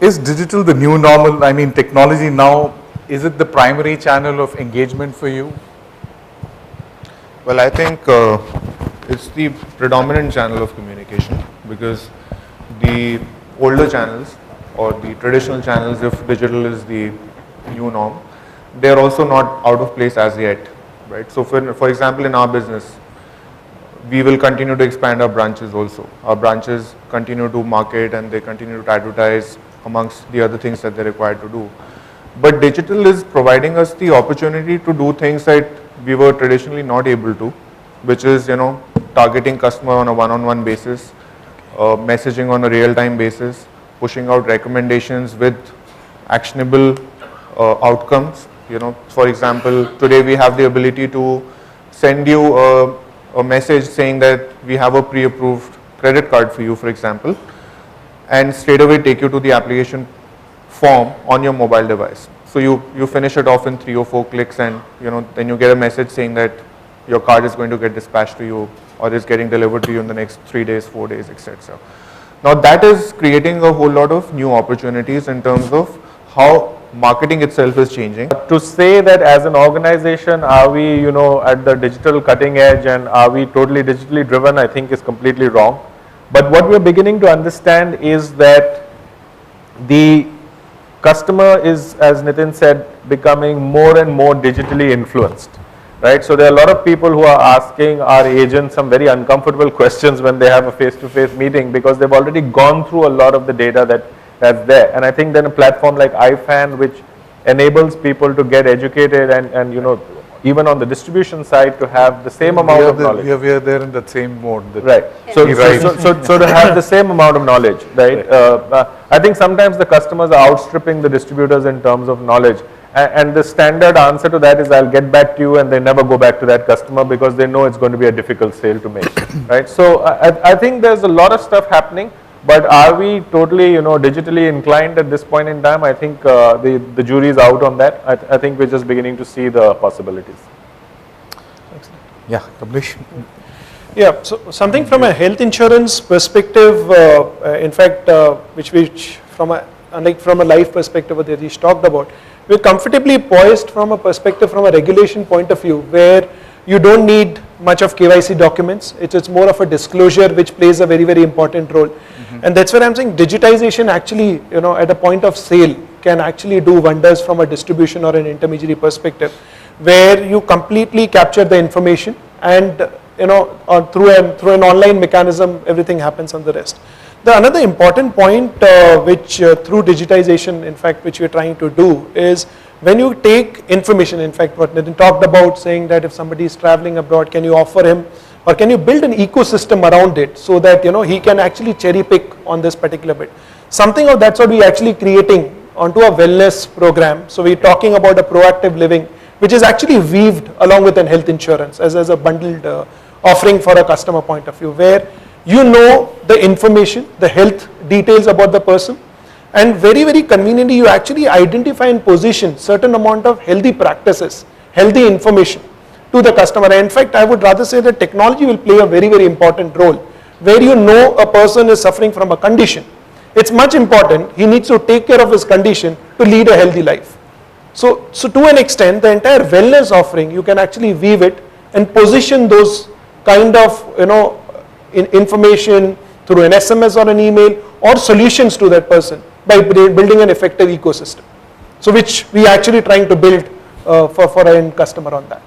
Is digital the new normal? I mean, technology now, is it the primary channel of engagement for you? Well, I think it's the predominant channel of communication, because the older channels or the traditional channels, if digital is the new norm, they're also not out of place as yet, right? So for example, in our business, we will continue to expand our branches also. Our branches continue to market and they continue to advertise amongst the other things that they're required to do. But digital is providing us the opportunity to do things that we were traditionally not able to, which is, targeting customer on a one-on-one basis, messaging on a real-time basis, pushing out recommendations with actionable outcomes. For example, today we have the ability to send you a message saying that we have a pre-approved credit card for you, for example, and straight away take you to the application form on your mobile device. So you finish it off in 3 or 4 clicks, and then you get a message saying that your card is going to get dispatched to you or is getting delivered to you in the next 3 days, 4 days, etc. Now that is creating a whole lot of new opportunities in terms of how marketing itself is changing. To say that as an organization, are we, at the digital cutting edge and are we totally digitally driven, I think is completely wrong. But what we're beginning to understand is that the customer is, as Nitin said, becoming more and more digitally influenced, right? So there are a lot of people who are asking our agents some very uncomfortable questions when they have a face-to-face meeting, because they've already gone through a lot of the data that's there. And I think then a platform like iFan, which enables people to get educated and even on the distribution side to have the same amount of knowledge. We are there in that same mode. Right. So to have the same amount of knowledge, right? I think sometimes the customers are outstripping the distributors in terms of knowledge. And the standard answer to that is, I'll get back to you, and they never go back to that customer because they know it's going to be a difficult sale to make, right? So I think there's a lot of stuff happening. But are we totally, digitally inclined at this point in time? I think the jury is out on that. I think we're just beginning to see the possibilities. Excellent. Yeah, Kamlesh. Yeah, so something from a health insurance perspective, in fact, which from a life perspective that Yatish talked about, we're comfortably poised from a perspective, from a regulation point of view, where you don't need much of KYC documents. It's more of a disclosure which plays a very, very important role. And that's where I'm saying digitization actually, at a point of sale can actually do wonders from a distribution or an intermediary perspective, where you completely capture the information and, through an online mechanism, everything happens on the rest. The another important point which through digitization, in fact, which we're trying to do is, when you take information, in fact, what Nitin talked about, saying that if somebody is traveling abroad, can you offer him, or can you build an ecosystem around it so that he can actually cherry pick on this particular bit. Something of that sort we're actually creating onto a wellness program. So we're talking about a proactive living, which is actually weaved along with an health insurance as a bundled offering for a customer point of view, where the information, the health details about the person, and very, very conveniently you actually identify and position certain amount of healthy practices, healthy information to the customer. And in fact, I would rather say that technology will play a very, very important role, where a person is suffering from a condition. It's much important, he needs to take care of his condition to lead a healthy life. So to an extent, the entire wellness offering, you can actually weave it and position those kind of, information through an SMS or an email, or solutions to that person by building an effective ecosystem. So which we are actually trying to build for our end customer on that.